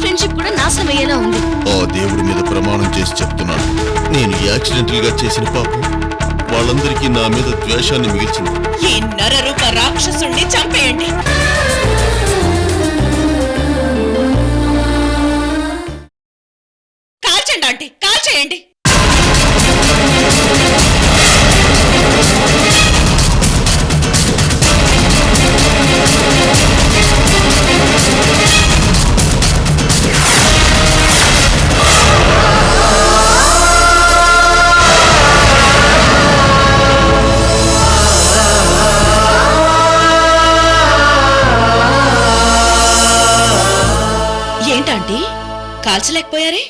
Friendship కూడా నాశనం అయ్యేలా ఉంది. ఆ దేవుడి మీద ప్రమాణం చేసి చెప్తున్నాను, నేను యాక్సిడెంటల్ గా చేసిన పాపం వాళ్ళందరికీ నా మీద ద్వేషాన్ని మిగిల్చింది. ఈ నరరూప రాక్షసుణ్ణి చంపేయండి. కాల్చండి ఆంటీ, కాల్చేయండి. ఏంటంటీ కాల్చలేకపోయారే?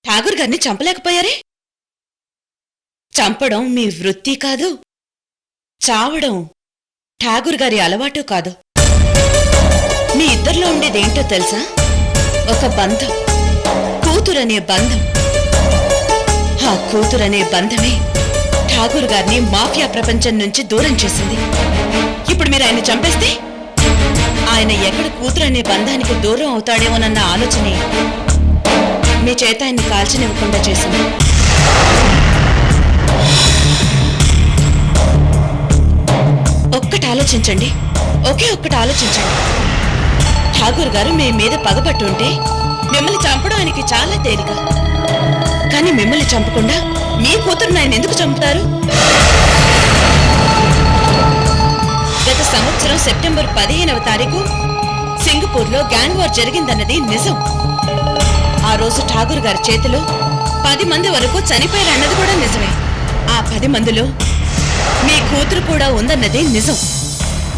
ఠాగూర్ గారిని చంపలేకపోయారే? చంపడం మీ వృత్తి కాదు, చావడం ఠాగూర్ గారి అలవాటు కాదు. మీ ఇద్దరిలో ఉండేదేంటో తెలుసా? ఒక బంధం, కూతురనే బంధం. ఆ కూతురనే బంధమే ఠాగూర్ గారిని మాఫియా ప్రపంచం నుంచి దూరం చేసింది. ఇప్పుడు మీరు ఆయన్ని చంపేస్తే ఆయన ఎక్కడ కూతురనే బంధానికి దూరం అవుతాడేమోనన్న ఆలోచనే మీ చేత ఆయన్ని కాల్చనివ్వకుండా చేసింది. ఒక్కటి ఆలోచించండి, ఒక్కటి ఆలోచించండి. ఠాగూర్ గారు మీ మీద పగబట్టుంటే మిమ్మల్ని చంపడం ఆయనకి చాలా తేలిక. కానీ మిమ్మల్ని చంపకుండా మీ కూతురుని ఆయన ఎందుకు చంపుతారు? గత సంవత్సరం సెప్టెంబర్ 15వ తారీఖు సింగపూర్లో గ్యాంగ్ వార్ జరిగిందన్నది నిజం. ఆ రోజు ఠాగూర్ గారి చేతిలో 10 మంది వరకు చనిపోయారన్నది కూడా నిజమే. ఆ 10 మందిలో మీ కూతురు కూడా ఉందన్నది నిజం.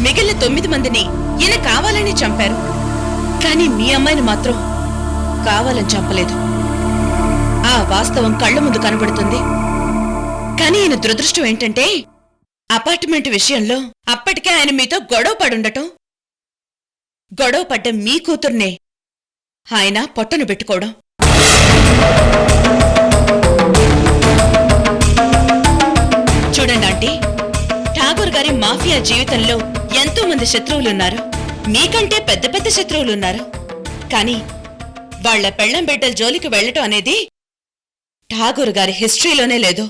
మిగిలిన 9 మందిని ఈయన కావాలని చంపారు. కానీ మీ అమ్మాయిని మాత్రం కావాలని చంపలేదు. ఆ వాస్తవం కళ్ళ ముందు కనబడుతుంది. కానీ ఈయన దురదృష్టం ఏంటంటే అపార్ట్మెంట్ విషయంలో అప్పటికే ఆయన మీతో గొడవ పడుండటం, గొడవ పడ్డ మీ కూతుర్నే ఆయన పొట్టను పెట్టుకోవడం. చూడండి ఆంటీ, ఠాగూర్ గారి మాఫియా జీవితంలో ఎంతో మంది శత్రువులున్నారు. మీకంటే పెద్ద పెద్ద శత్రువులున్నారు. కానీ వాళ్ల పెళ్లం బిడ్డల జోలికి వెళ్లటం అనేది ఠాగూర్ గారి హిస్టరీలోనే లేదు.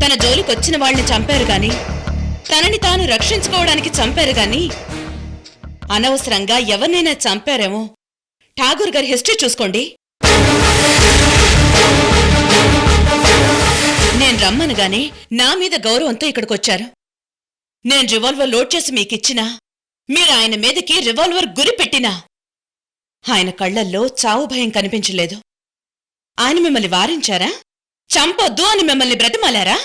తన జోలికొచ్చిన వాళ్ని చంపారు గాని తనని తాను రక్షించుకోవడానికి చంపారు గాని అనవసరంగా ఎవరినైనా చంపారేమో ఠాగూర్ గారి హిస్టరీ చూసుకోండి. నేను రమ్మనగానే నా మీద గౌరవంతో ఇక్కడికొచ్చారు. నేను రివాల్వర్ లోడ్ చేసి మీకిచ్చినా, మీరు ఆయన మీదకి రివాల్వర్ గురి పెట్టినా ఆయన కళ్లల్లో చావు భయం కనిపించలేదు. ఆయన మిమ్మల్ని వారించారా? చంపొద్దు అని మిమ్మల్ని బ్రతిమాలారా?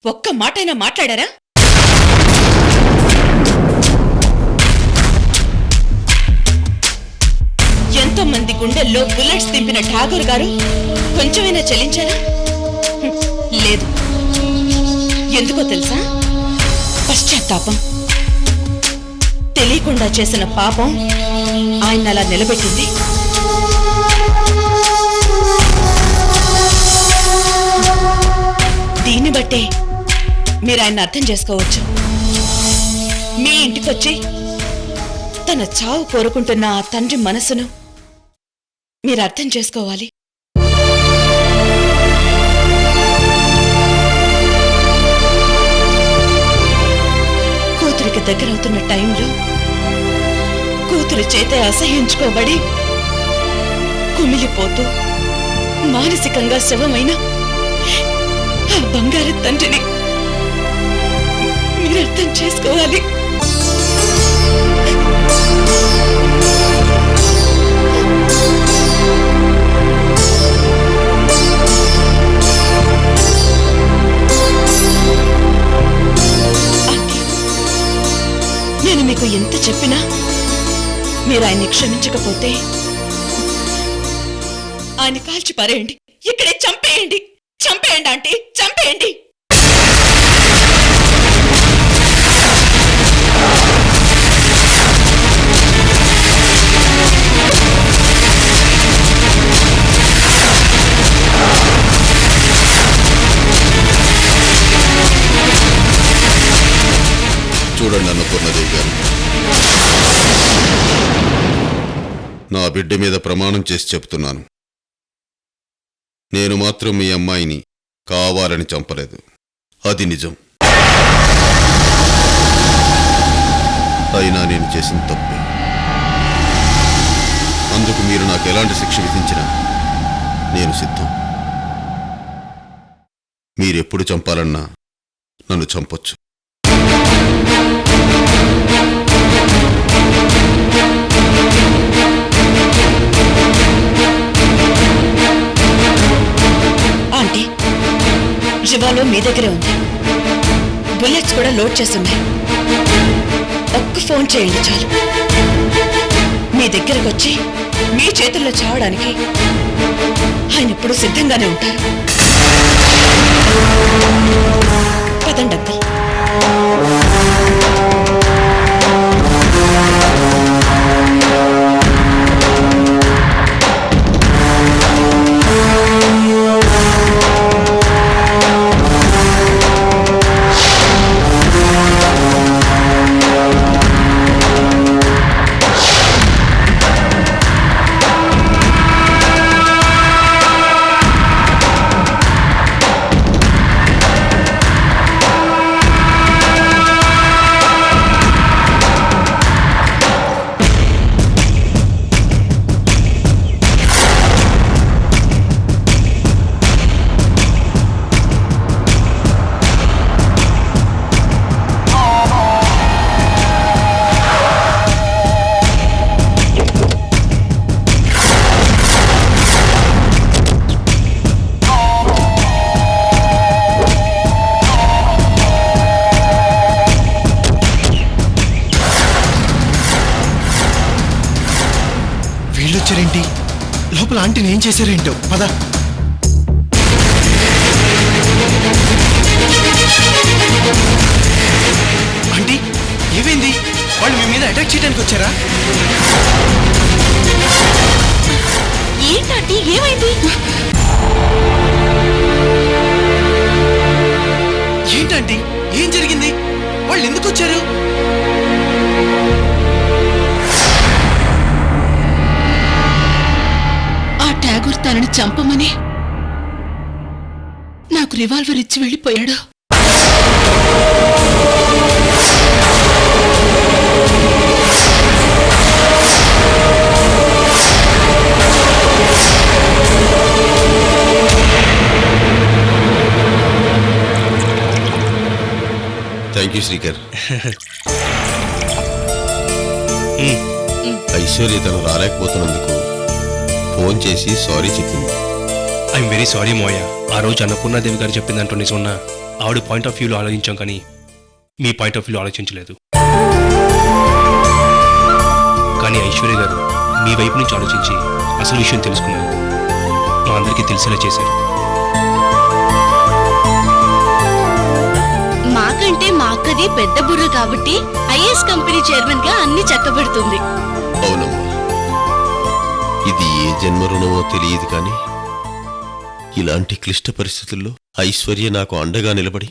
ఒక్క మాటైనా మాట్లాడారా? ఎంతో మంది గుండెల్లో బుల్లెట్స్ దింపిన ఠాగూర్ గారు కొంచెమైనా చెల్లించారా? లేదు. ఎందుకో తెలుసా? పశ్చాత్తాపం. తెలియకుండా చేసిన పాపం ఆయన అలా నిలబెట్టింది. దీన్ని బట్టే మీరు ఆయన అర్థం చేసుకోవచ్చు. మీ ఇంటికొచ్చి తన చావు కోరుకుంటున్న ఆ తండ్రి మనసును మీరు అర్థం చేసుకోవాలి. కూతురికి దగ్గరవుతున్న టైంలో కూతురు చేత అసహ్యించుకోబడి కుమిలిపోతూ మానసికంగా శవమైన ఆ బంగారు తండ్రిని మీరు అర్థం చేసుకోవాలి. నేను మీకు ఎంత చెప్పినా మీరు ఆయన్ని క్షమించకపోతే ఆయన కాల్చి పారేయండి. ఇక్కడే చంపేయండి. చంపేయండి ఆంటీ, చంపేయండి. నా బిడ్డ మీద ప్రమాణం చేసి చెప్తున్నాను. నేను మాత్రం మీ అమ్మాయిని కావాలని చంపలేదు. అది నిజం. అయినా నేను చేసిన తప్పే. అందుకు మీరు నాకు ఎలాంటి శిక్ష విధించినా నేను సిద్ధం. మీరెప్పుడు చంపాలన్నా నన్ను చంపొచ్చు. ఆంటీ, రివాల్వర్ మీ దగ్గరే ఉంది. బుల్లెట్స్ కూడా లోడ్ చేస్తున్నాయి. ఒక్క ఫోన్ చేయండి చాలు. మీ దగ్గరకు వచ్చి మీ చేతుల్లో చావడానికి ఆయన ఎప్పుడూ సిద్ధంగానే ఉంటారు. పదండి అంకుల్. వీళ్ళొచ్చారేంటి? లోపల ఆంటీని ఏం చేశారేంటో. పద. ఆంటీ, ఏమైంది? వాళ్ళు మీ మీద అటాక్ చేయడానికి వచ్చారా? ఏంటంటే ఏమైంది? ఏంటంటీ, ఏం జరిగింది? వాళ్ళు ఎందుకు వచ్చారు? ఠాగూర్ తనని చంపమని నాకు రివాల్వర్ ఇచ్చి వెళ్ళిపోయాడు. Thank you Srikar. ఐశ్వర్య తను రాలేకపోతున్నందుకు ఫోన్ చేసి సారీ చెప్పింది. ఐఎమ్ వెరీ సారీ మోయ. ఆ రోజు అన్నపూర్ణాదేవి గారు చెప్పిందంటూ నిజమన్నా ఆవిడ పాయింట్ ఆఫ్ వ్యూలో ఆలోచించాం, కానీ మీ పాయింట్ ఆఫ్ వ్యూలో ఆలోచించలేదు. కానీ ఐశ్వర్య గారు మీ వైపు నుంచి ఆలోచించి అసలు విషయం తెలుసుకున్నారు. మా అందరికీ తెలిసేలా చేశారు. మాకంటే మా అక్కది పెద్ద బుర్ర కాబట్టి ఐఏఎస్ కంపెనీ చైర్మన్ గా అన్ని చక్కబెడుతుంది. అవునమ్మా, ఇది ఏ జన్మ రుణమో తెలియదు, కానీ ఇలాంటి క్లిష్ట పరిస్థితుల్లో ఐశ్వర్య నాకు అండగా నిలబడి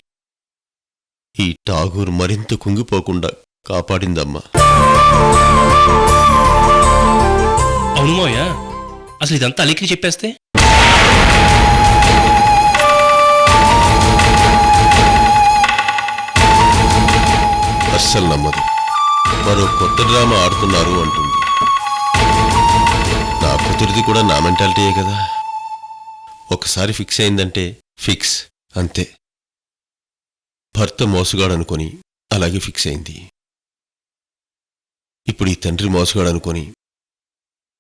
ఈ ఠాగూర్ మరింత కుంగిపోకుండా కాపాడిందమ్మా. అవును మోయ, అసలు ఇదంతా అలీకి చెప్పేస్తే? అస్సలు నమ్మదు. మరో కొత్త డ్రామా ఆడుతున్నారు అంటుంది. నా కూతురిది కూడా నా మెంటాలిటీయే కదా. ఒకసారి ఫిక్స్ అయిందంటే ఫిక్స్, అంతే. భర్త మోసగాడనుకొని అలాగే ఫిక్స్ అయింది. ఇప్పుడు ఈ తండ్రి మోసగాడనుకొని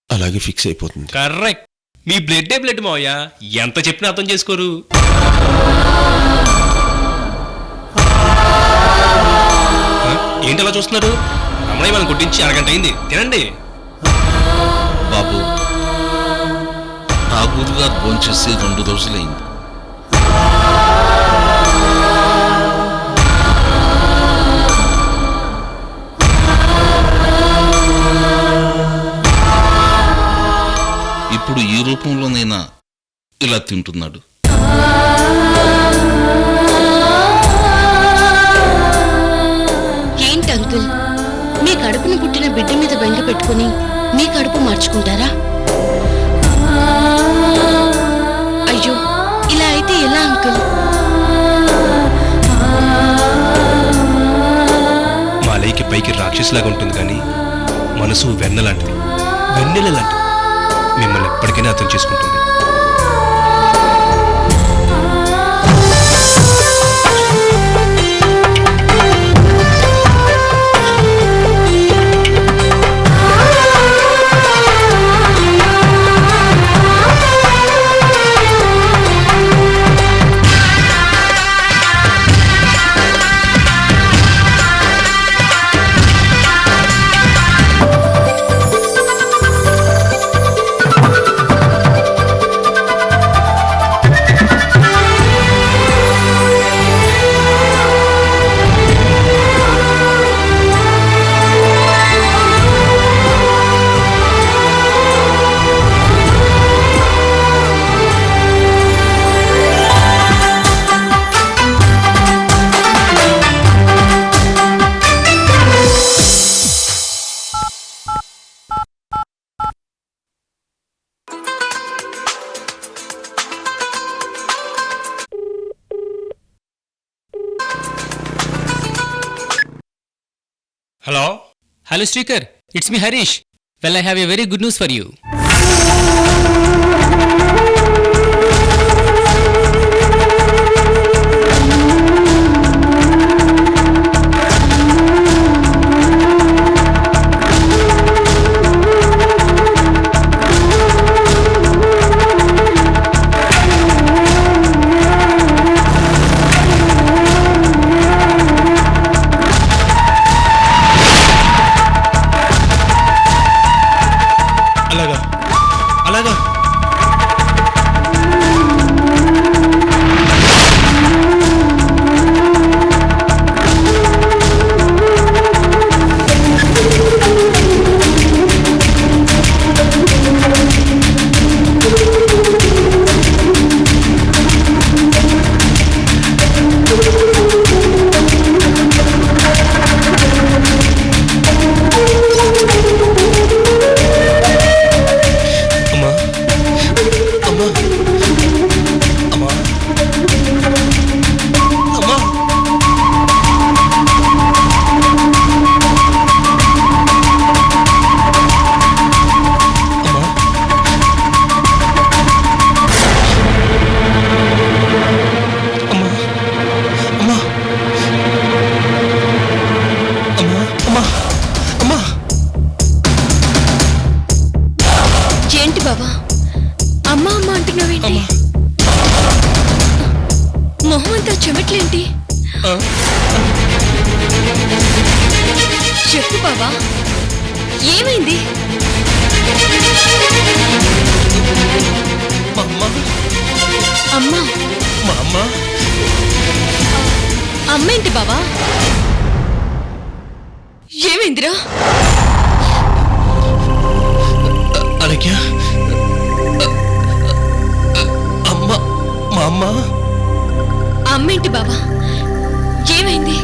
అలాగే ఫిక్స్ అయిపోతుంది. కరెక్ట్. మీ బ్లడ్డే బ్లడ్ మోయ, ఎంత చెప్పినా అర్థం చేసుకోరు. ఏంటలా చూస్తున్నారు? అమ్మాయి వాళ్ళని కొట్టించి అరగంట అయింది, తినండి. బాబు, ఠాగూర్ గారు భోంచేసి 2 రోజులైంది. ఇప్పుడు ఈ రూపంలోనైనా ఇలా తింటున్నాడు. ఏంటి అంకుల్, మీ కడుపున పుట్టిన బిడ్డ మీద బెంగ పెట్టుకుని మీ కడుపు మార్చుకుంటారా? అయ్యో, ఇలా అయితే ఎలా అంకుల్? మాలయ్యకి పైకి రాక్షసులాగా ఉంటుంది కానీ మనసు వెన్నెలాంటిది, వెన్నెల లాంటిది. మిమ్మల్ని ఎప్పటికైనా అర్థం చేసుకుంటుంది. Hello? Hello, Srikar. It's me, Harish. Well, I have a very good news for you. అలాగా అలాగా అమ్మా అమ్మా అమ్మా అమ్మా అమ్మా అమ్మా అమ్మా అమ్మా అమ్మా అమ్మా ఏంటి బావా అమ్మా అమ్మ అంటున్నావేంటి? అమ్మా మొహం అంతా చెమట్లేంటి? ఆ, చెప్పు బావా, ఏమైంది? మా అమ్మ అమ్మా మా అమ్మ అమ్మేంటి బావా? ఏమైందిరా? అలాగే అమ్మ మా అమ్మ అమ్మేంటి బావా? ఏమైంది?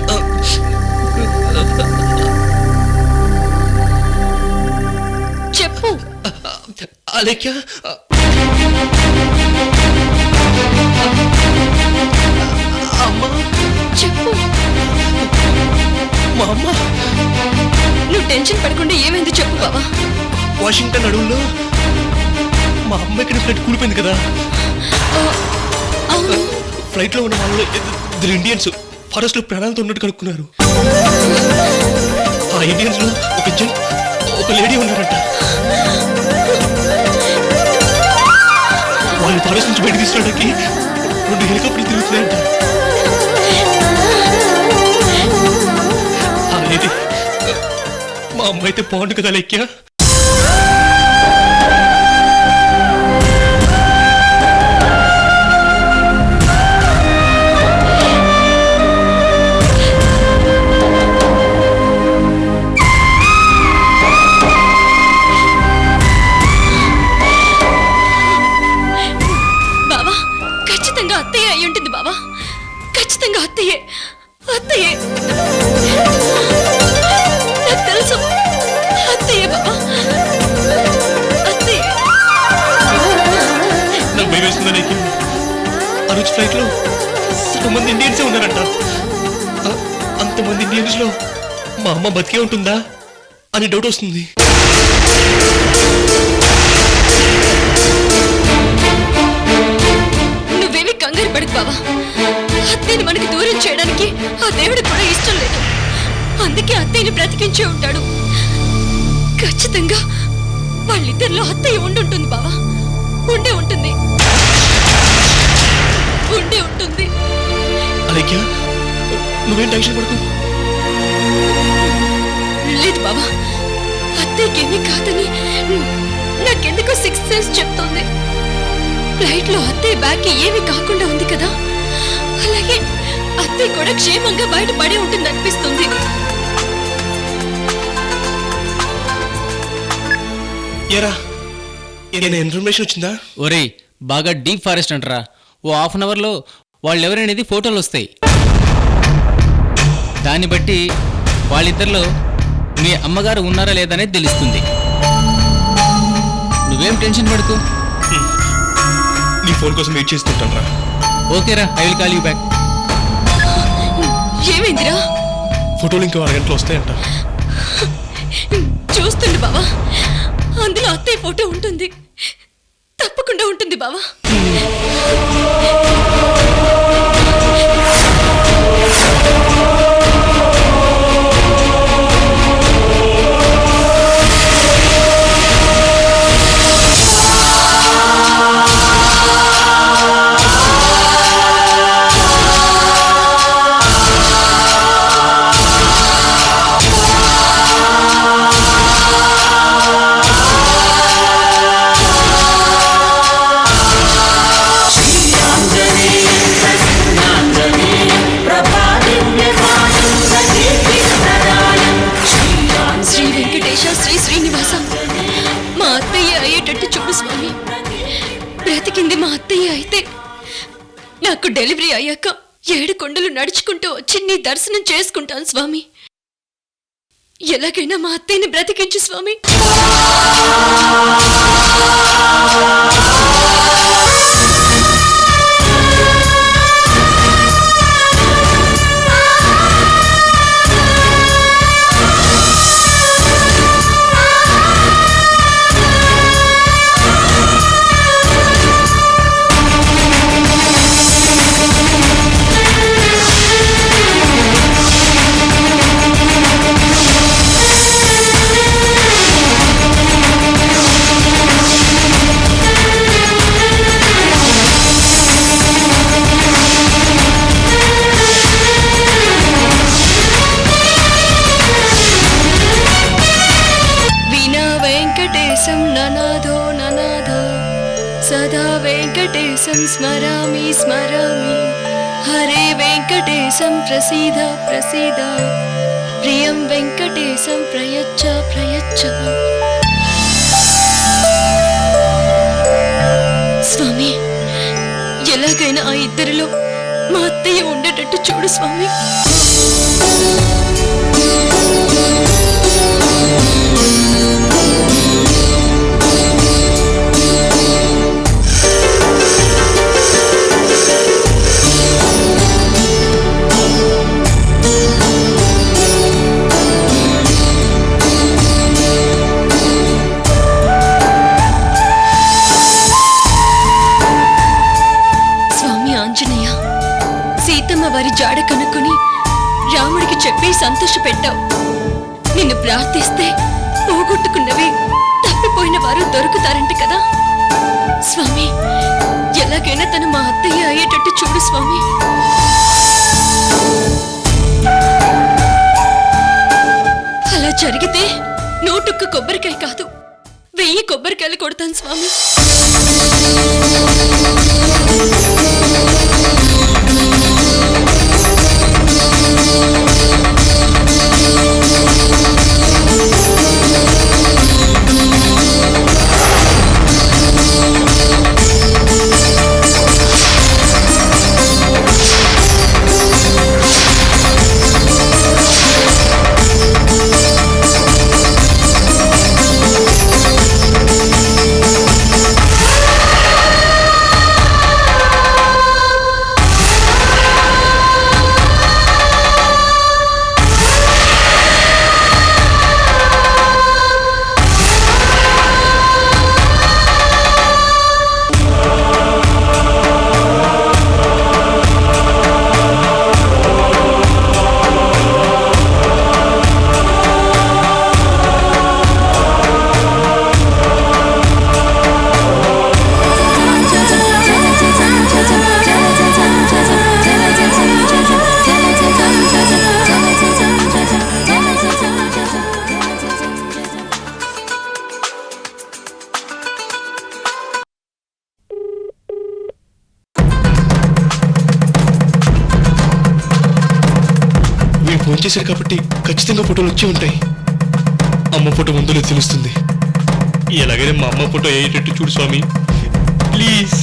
చెప్పు. అలాగే అమ్మ చెప్పు. మా అమ్మ నువ్వు టెన్షన్ పడకుండా ఏమైంది చెప్పు బావా. వాషింగ్టన్ అడవుల్లో మా అమ్మ ఇక్కడ ఫ్లైట్ కూలిపోయింది కదా. అవును. ఫ్లైట్ లో ఉన్న వాళ్ళు ఇద్దరు ఇండియన్స్ ఫారెస్ట్ లో ప్రాణాలతో ఉన్నట్టు కనుక్కున్నారు. ఆ ఇండియన్స్ లో ఒక జెంట్ ఒక లేడీ ఉన్నారంట. వాళ్ళు ఫారెస్ట్ నుంచి బయటకు తీసుకురావడానికి 2 హెలికాప్టర్లు తిరుగుతున్నాయంట. ఆ లేడీ మా అమ్మ అయితే బాగుండు కదా లెక్కా. బావా ఖచ్చితంగా అత్తయ్య అయి ఉంటుంది బావా. ఖచ్చితంగా అత్తయ్యే. అత్తయ్యే నాకు తెలుసు. అత్తయ్యే బావా. ఆ రోజు ఫ్లైట్లో సగం మంది ఇండియన్సే ఉన్నారంట. అంతమంది ఇండియన్స్లో మా అమ్మ బతికే ఉంటుందా అని డౌట్ వస్తుంది. నువ్వేమి కంగారు పడకు బావా. అత్తయ్యని మనకి దూరం చేయడానికి ఆ దేవుడు కూడా ఇష్టం లేదు. అందుకే అత్తయ్యని బ్రతికించే ఉంటాడు. ఖచ్చితంగా వాళ్ళిద్దరిలో అత్తయ్య ఉండుంటుంది బావా. ఉండే ఉంటుంది. అలైక్య, నువ్వేం టెన్షన్ పడకు. లేదు బావా, అత్తయ్యకేమీ కాదని నాకెందుకో సిక్స్త్ సెన్స్ చెప్తోంది. ఫ్లైట్ లో అత్తయ్య బ్యాగ్ ఏమీ కాకుండా ఉంది కదా, అలాగే అత్తయ్య కూడా క్షేమంగా బయటపడే ఉంటుంది అనిపిస్తుంది. ఏరా, ఏదైనా ఇన్ఫర్మేషన్ వచ్చిందా? ఒరేయ్, బాగా డీప్ ఫారెస్ట్ అంటారా. ఓ హాఫ్ అన్ అవర్లో వాళ్ళు ఎవరనేది ఫోటోలు వస్తాయి. దాన్ని బట్టి వాళ్ళిద్దరిలో మీ అమ్మగారు ఉన్నారా లేదా అనేది తెలుస్తుంది. నువ్వేం టెన్షన్ పడుకో. నీ ఫోన్ కోసం వెయిట్ చేస్తుంటాను రా. ఓకేరా, I will call you back. ఏమైందిరా? ఫోటోలు ఇంకో అరగంటలో వస్తాయంట. చూస్తుండు బావా, అందులో అత్తయ్య ఫోటో ఉంటుంది. తప్పకుండా ఉంటుంది బావా. బ్రతికింది మా అత్తయ్య అయితే నాకు డెలివరీ అయ్యాక 7 కొండలు నడుచుకుంటూ వచ్చి నీ దర్శనం చేసుకుంటాను స్వామి. ఎలాగైనా మా అత్తయ్యని బ్రతికించు స్వామి. ననాథో ననాథ సదా వెంకటేశం స్మరామి స్మరామి. హరే వెంకటేశం ప్రసీద ప్రసీద. ప్రియం వెంకటేశం ప్రయచ్చ ప్రయచ్చ. స్వామి, ఎలాగైనా ఆ ఇద్దరిలో మా అత్తయ్య ఉండేటట్టు చూడు స్వామి. వారి జాడ కనుక్కొని రాముడికి చెప్పి సంతోష పెట్టావు. నిన్ను ప్రార్థిస్తే పోగొట్టుకున్నవి తప్పిపోయిన వారు దొరుకుతారంట కదా స్వామి. ఎలాగైనా తను మా అత్తయ్య అయ్యేటట్టు చూడు స్వామి. అలా జరిగితే 101 కొబ్బరికాయ కాదు 1000 కొబ్బరికాయలు కొడతాను స్వామి. ఫోన్ చేశారు కాబట్టి ఖచ్చితంగా ఫోటోలు వచ్చి ఉంటాయి. అమ్మ ఫోటో ముందులో తెలుస్తుంది. ఎలాగైనా మా అమ్మ ఫోటో అయ్యేటట్టు చూడు స్వామి, ప్లీజ్.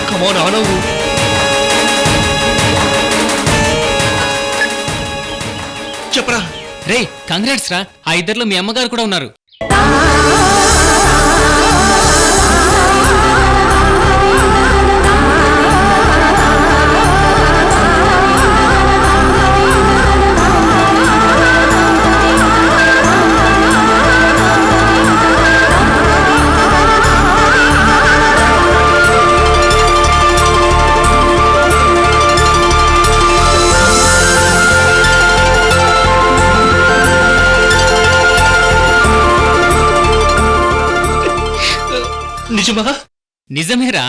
కమాన్ ఆనవు. చెప్పరా. రే కంగ్రాట్స్ రా, ఆ ఇద్దరిలో మీ అమ్మగారు కూడా ఉన్నారు. నిజమా? నిజమేరా.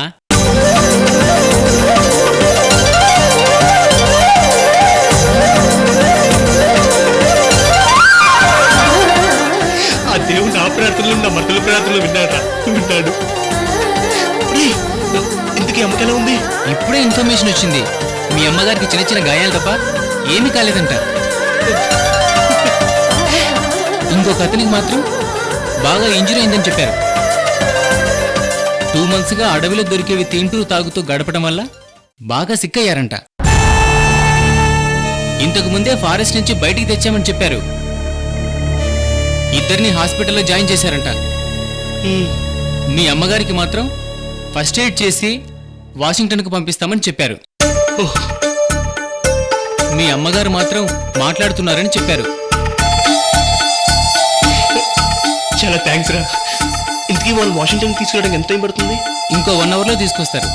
ఆ దేవుడు నా ప్రార్థనలు నా మద్దల ప్రార్థనలు విన్నాడు. ఇంతకీ అమ్మకెలా ఉంది? ఇప్పుడే ఇన్ఫర్మేషన్ వచ్చింది. మీ అమ్మగారికి చిన్న చిన్న గాయాలు తప్ప ఏమీ కాలేదంట. ఇంకొక అతనికి మాత్రం బాగా ఇంజరీ అయిందని చెప్పారు. 2 monthsగా అడవిలో దొరికేవి తింటూ తాగుతూ గడపడం వల్ల బాగా సిక్కయ్యారంట. ఇంతకు ముందే ఫారెస్ట్ నుంచి బయటికి తెచ్చామని చెప్పారు. ఇద్దరిని హాస్పిటల్లో జాయిన్ చేశారంట. మీ అమ్మగారికి మాత్రం ఫస్ట్ ఎయిడ్ చేసి వాషింగ్టన్కు పంపిస్తామని చెప్పారు. మీ అమ్మగారు మాత్రం మాట్లాడుతున్నారని చెప్పారు. చాలా థ్యాంక్స్ రా. ఇంతకీ వాళ్ళు వాషింగ్టన్ తీసుకురావడానికి ఎంత టైం పడుతుంది? ఇంకో 1 hourలో తీసుకొస్తారు.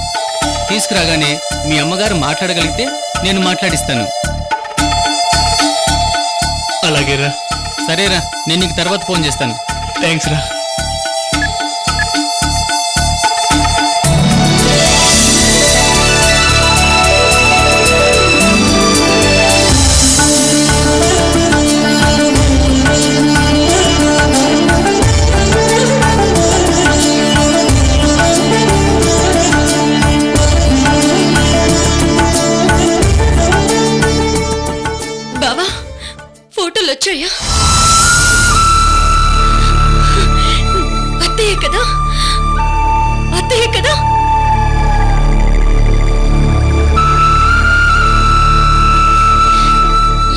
తీసుకురాగానే మీ అమ్మగారు మాట్లాడగలిగితే నేను మాట్లాడిస్తాను. అలాగేరా. సరేరా, నేను నీకు తర్వాత ఫోన్ చేస్తాను. థ్యాంక్స్ రా. బావా ఫోటోలు వచ్చాయా? అత్తయ్య కదా, అత్తయ్య కదా.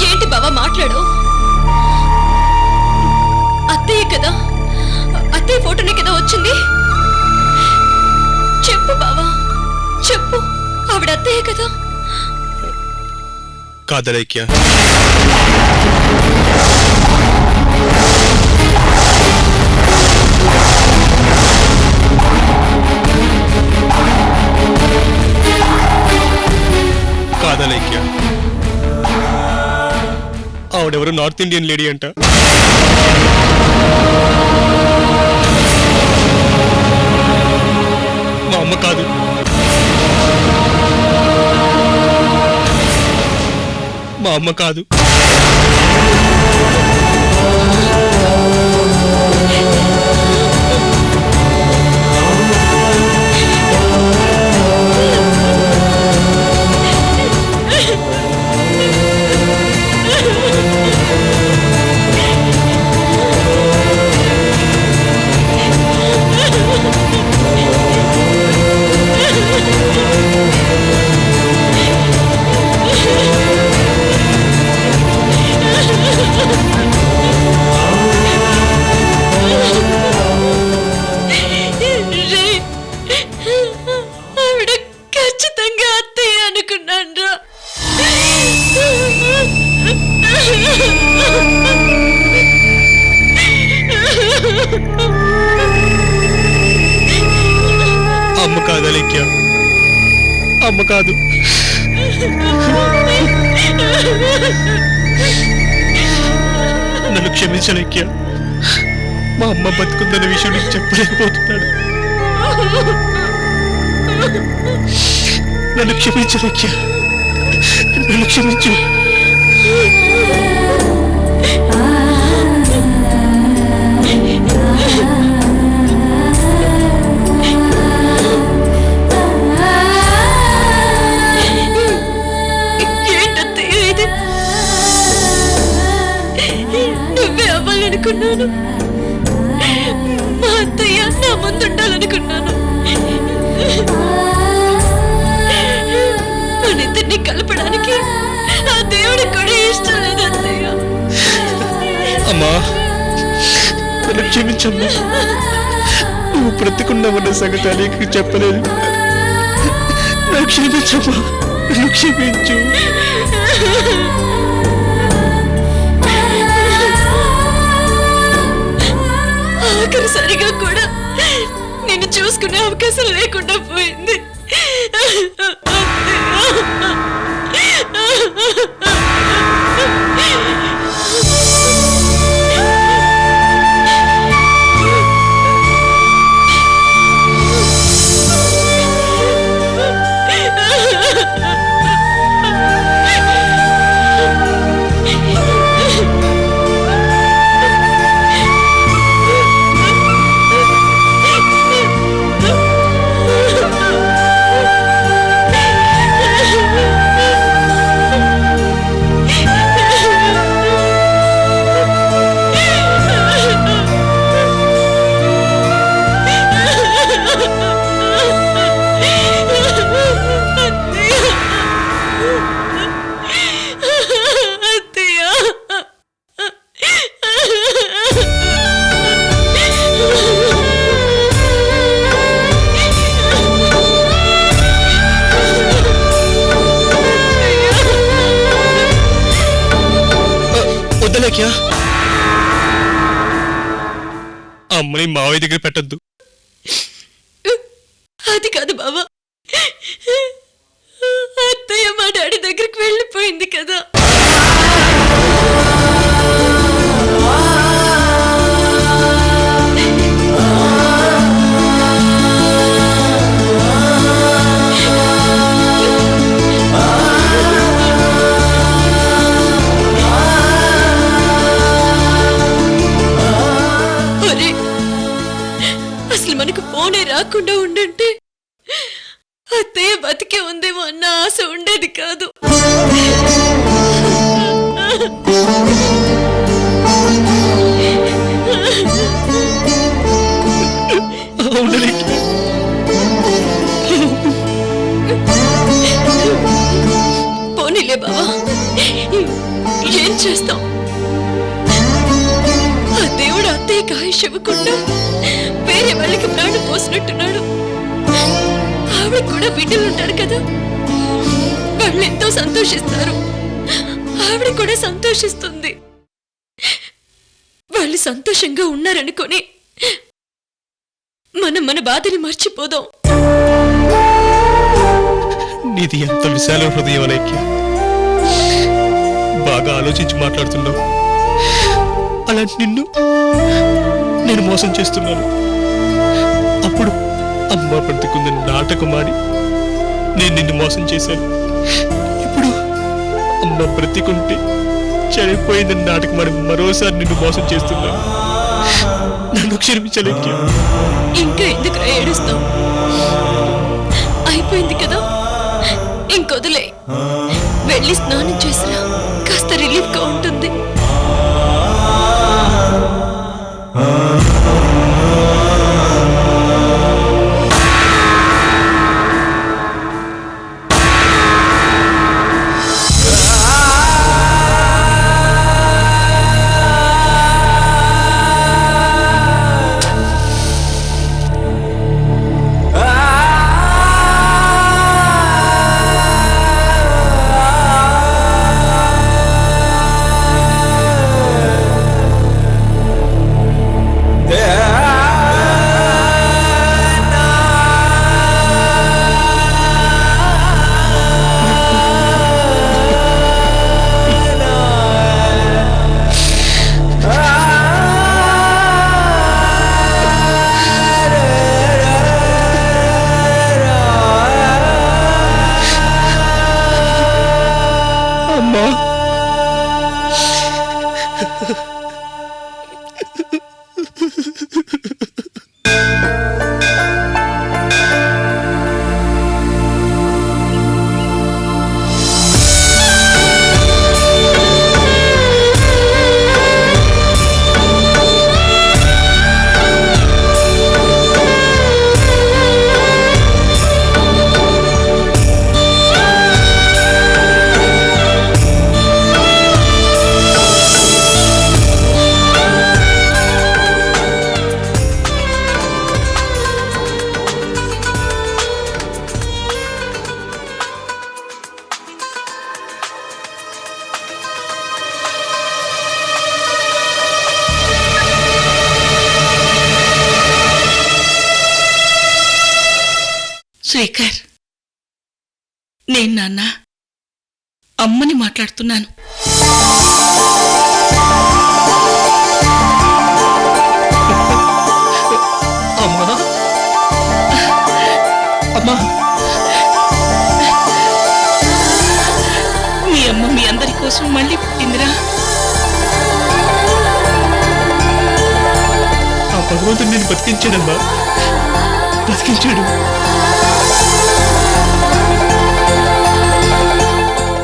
ఏంటి బావా మాట్లాడు? అత్తయ్య కదా, అత్తయ్య ఫోటోనే కదా వచ్చింది. చెప్పు బావా చెప్పు, ఆవిడ అత్తయ్య కదా. కాదలైక్య, కాదలైక్య, ఆవిడెవరు నార్త్ ఇండియన్ లేడీ అంట. మా అమ్మ కాదు. మా అమ్మ కాదు. ఆవిడ ఖచ్చితంగా అత్తయ్య అనుకున్నాను. అమ్మ కాదు అలైక్య, అమ్మ కాదు. నన్ను క్షమించలేక్య. మా అమ్మ బతుకుందన్న విషయం నీకు చెప్పలేకపోతున్నాడు. నన్ను క్షమించలేక్య, నన్ను క్షమించు. నువ్వే అవ్వాలనుకున్నాను. మా అత్తయ్య నా ముందుండాలనుకున్నాను. మనిద్దరిని కలపడానికి ఆ దేవుడికి కూడా ఇష్టం లేదు అత్తయ్య. అమ్మా నన్ను క్షమించమ్మా. నువ్వు బ్రతికున్నావన్న సంగతి నీకు చెప్పలేదు. నన్ను క్షమించమ్మా, నన్ను క్షమించు. ఆఖరిసరిగా కూడా నిన్ను చూసుకునే అవకాశం లేకుండా పోయింది. అమ్మని మావయ్య దగ్గర పెట్టద్దు. అది కాదు బాబా, అత్తయ్య మా డాడీ దగ్గరికి వెళ్ళిపోయింది కదా. అసలు మనకు ఫోనే రాకుండా ఉండుంటే అత్తయ్య బతికే ఉందేమో అన్న ఆశ ఉండేది కాదు. పోనీలే బావా, ఏం చేస్తాం? ఆ దేవుడు అత్తయ్యకి ఆయుష్ ఇవ్వకుండా వేరే వాళ్ళకి ప్రాణం పోసినట్టున్నాడు. ఆవిడ కూడా బిడ్డలుంటారు కదా, వాళ్ళు ఎంతో సంతోషిస్తారు. ఆవిడ కూడా సంతోషిస్తుంది. వాళ్ళు సంతోషంగా ఉన్నారనుకొని మనం మన బాధని మర్చిపోదాం. నీది ఎంత విశాల హృదయం అనేక్య. బాగా ఆలోచించి మాట్లాడుతున్నావు. అలాంటి నిన్ను నేను మోసం చేస్తున్నాను. అప్పుడు అమ్మ బ్రతికుందని నాటకం ఆడి నేను నిన్ను మోసం చేశాను. ఇప్పుడు అమ్మ బ్రతికుంటే చనిపోయిందని నాటకం ఆడి మరోసారి నిన్ను మోసం చేస్తున్నాను. నన్ను క్షమించలేక. ఇంకా ఎందుకు ఏడుస్తావు? అయిపోయింది కదా, ఇంకొదిలే. వెళ్ళి స్నానం చేసినా కాస్త రిలీఫ్ గా ఉంటుంది. శ్రీకర్, నేను నాన్న అమ్మని మాట్లాడుతున్నాను. అమ్మా అమ్మా, మీ అమ్మ మీ అందరి కోసం మళ్ళీ పుట్టిందిరా. ఆ భగవంతుడు నేను బతికించాడమ్మా, బతికించాడు.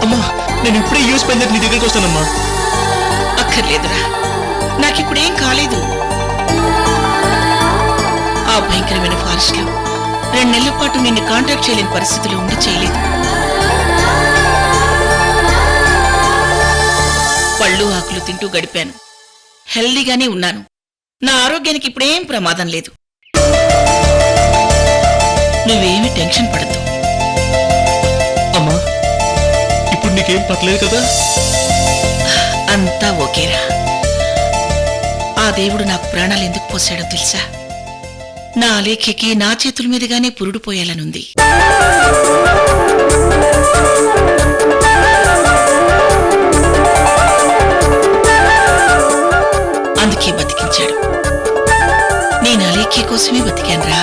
అమ్మా, నేను ఇప్పుడే యూస్ పని నీ దగ్గరికి వస్తానమ్మా. అక్కర్లేదురా, నాకిప్పుడేం కాలేదు. ఆ భయంకరమైన ఫారెస్ట్ లో 2 నెలల పాటు నిన్ను కాంటాక్ట్ చేయలేని పరిస్థితిలో ఉండి చేయలేదు. పళ్ళు ఆకులు తింటూ గడిపాను. హెల్దీగానే ఉన్నాను. నా ఆరోగ్యానికి ఇప్పుడేం ప్రమాదం లేదు. నువ్వేమీ టెన్షన్ పడద్దు. అమ్మా, ఇప్పుడు నీకేం పర్లేదు కదా? అంతా ఓకేరా. ఆ దేవుడు నాకు ప్రాణాలు ఎందుకు పోసాడో తెలుసా? నా అలేఖ్యకి నా చేతుల మీదుగానే పురుడు పోయాలనుంది. అందుకే బతికించాడు. నేను అలేఖ్య కోసమే బతికానురా.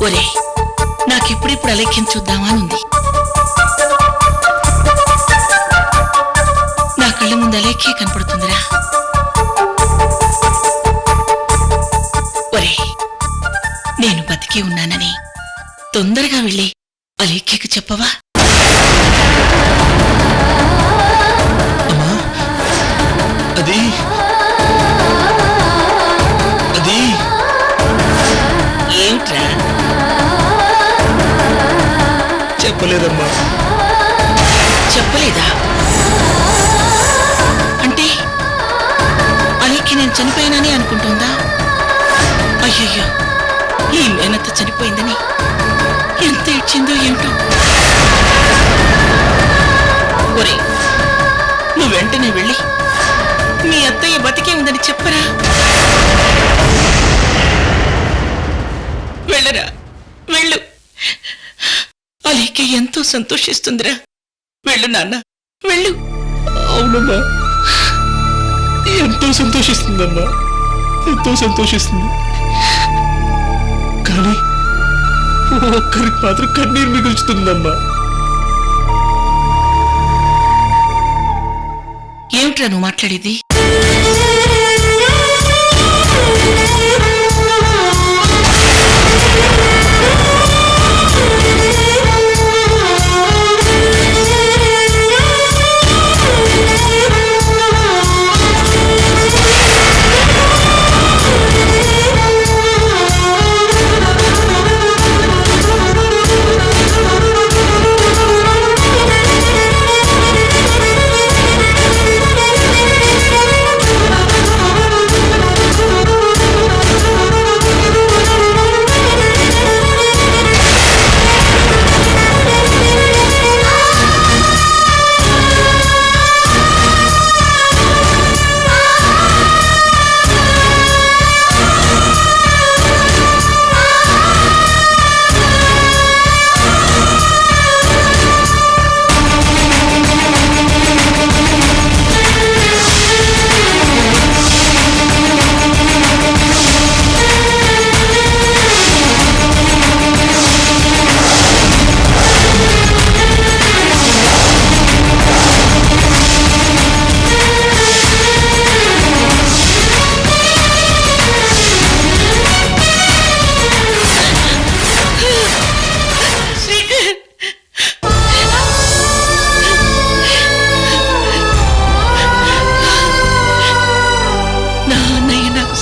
ఒరే, నాకెప్పుడెప్పుడు అలేఖ్యం చూద్దామా అనుంది. నా కళ్ళ ముందు అలేఖ్యే కనపడుతుందిరా. ఒరే, నేను బతికే ఉన్నానని తొందరగా వెళ్ళి అలేఖ్యకు చెప్పవా? అమ్మా, అది అది ఏమిట్రా? చెప్పలేదమ్మా. చెప్పలేదా? అంటే అలేఖ్య నేను చనిపోయానని అనుకుంటోందా? అయ్యయ్యో, ఈ మేనత్త చనిపోయిందని ఎంత ఇచ్చిందో ఏమిటో. ఒరే, నువ్వు వెంటనే వెళ్ళి మీ అత్తయ్య బతికే ఉందని చెప్పరా. వెళ్ళరా, వెళ్ళు. అలేఖ్య ఎంతో సంతోషిస్తుందిరా. వెళ్ళు నాన్న, వెళ్ళు. అవునమ్మా, ఎంతో సంతోషిస్తుందమ్మా, ఎంతో సంతోషిస్తుంది. కానీ ఒక్కరికి మాత్రం కన్నీరు మిగుల్చుతుందమ్మా. ఏమిట్రా నువ్వు మాట్లాడేది?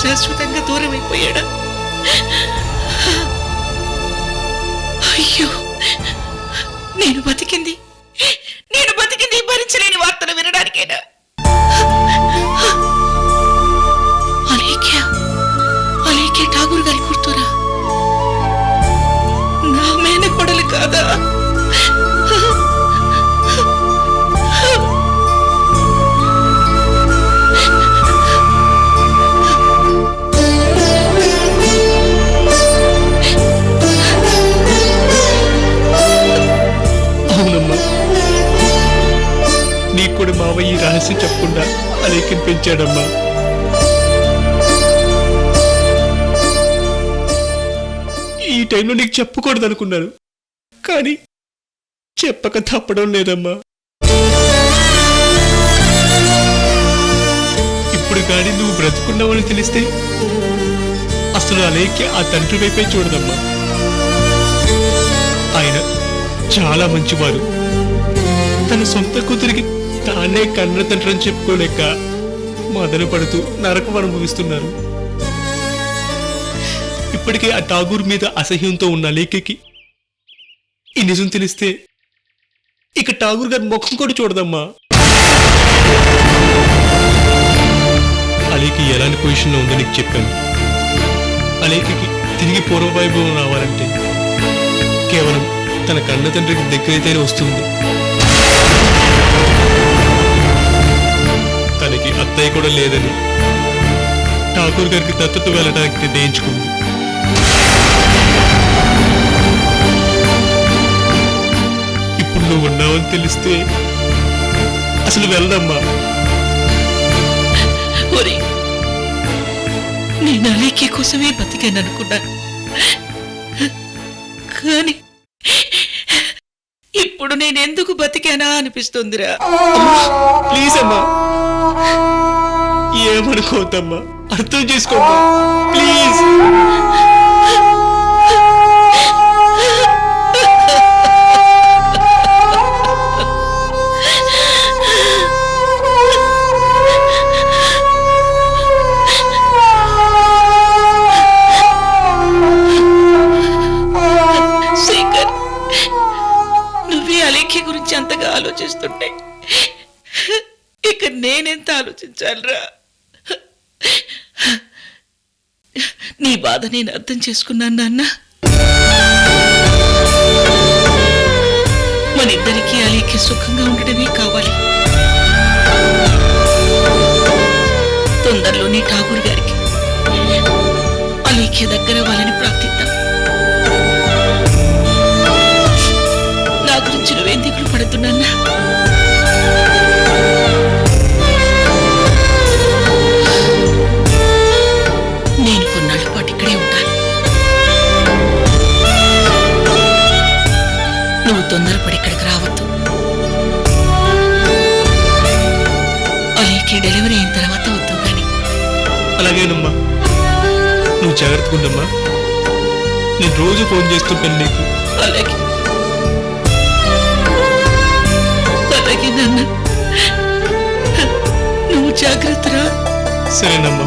శాశ్వతంగా దూరమైపోయాడా? అయ్యో, నేను బతికింది భరించలేని వార్తలు వినడానికేనా? అలేఖ్య ఠాగూర్ గారి కూతురా? నా మేనకోడలు కాదా? లేకుండా అలేఖ్యని పెంచాడమ్మా. ఈ టైంలో నీకు చెప్పకూడదు అనుకున్నాను, కానీ చెప్పక తప్పడం లేదమ్మా. ఇప్పుడు కానీ నువ్వు బ్రతుకున్నావని తెలిస్తే అసలు అలేఖ్య ఆ తండ్రి వైపే చూడదమ్మా. ఆయన చాలా మంచివారు. తన సొంత కూతురికి తానే కన్న తండ్రి అని చెప్పుకోలేక మదన పడుతూ నరకం అనుభవిస్తున్నారు. ఇప్పటికే ఆ ఠాగూర్ మీద అసహ్యంతో ఉన్న అలేఖ్యకి ఈ నిజం తెలిస్తే ఇక ఠాగూర్ గారి ముఖం కూడా చూడదమ్మా. అలేఖ్య ఎలాంటి పొజిషన్లో ఉందో నీకు చెప్పాను. అలేఖ్యకి తిరిగి పూర్వవైభవం రావాలంటే కేవలం తన కన్న తండ్రికి దగ్గరైతేనే వస్తుంది. తనకి అత్తయ్య కూడా లేదని ఠాకూర్ గారికి దత్తత వెళ్ళడానికి నిర్ణయించుకుంది. ఇప్పుడు నువ్వు ఉన్నావని తెలిస్తే అసలు వెళ్దమ్మా. ఒరే, నేను అలేఖ్య కోసమే బతికాను అనుకున్నాను, కానీ ఇప్పుడు నేనెందుకు బతికానా అనిపిస్తుందిరా. ప్లీజ్ అమ్మా, ఏమనుకోవద్దమ్మా, అర్థం చేసుకోమ్మా ప్లీజ్. శేఖర్, నువ్వే అలేఖ్య గురించి అంతగా ఆలోచిస్తుంటే ఇక నేనెంత ఆలోచించాలిరా. నీ బాధ నేను అర్థం చేసుకున్నాను నాన్న. మనిద్దరికీ అలేఖ్య సుఖంగా ఉండడమే కావాలి. తొందరలోనే ఠాగూర్ గారికి అలేఖ్య దగ్గర వాళ్ళని ప్రార్థిద్దాం. నా గురించి నువ్వేం దిగులు పడుతున్నా. నేను కొన్నాళ్ళ పాటు ఇక్కడే ఉంటాను. నువ్వు తొందరపడి ఇక్కడికి రావద్దు. అలేఖ్య డెలివరీ అయిన తర్వాత వద్దు కానీ. అలాగేనమ్మా, నువ్వు జాగ్రత్తగా ఉండమ్మా. నేను రోజు ఫోన్ చేస్తుంటాను నీకు. అలాగే అలాగే నాన్న, నువ్వు జాగ్రత్త రా. సరేనమ్మా.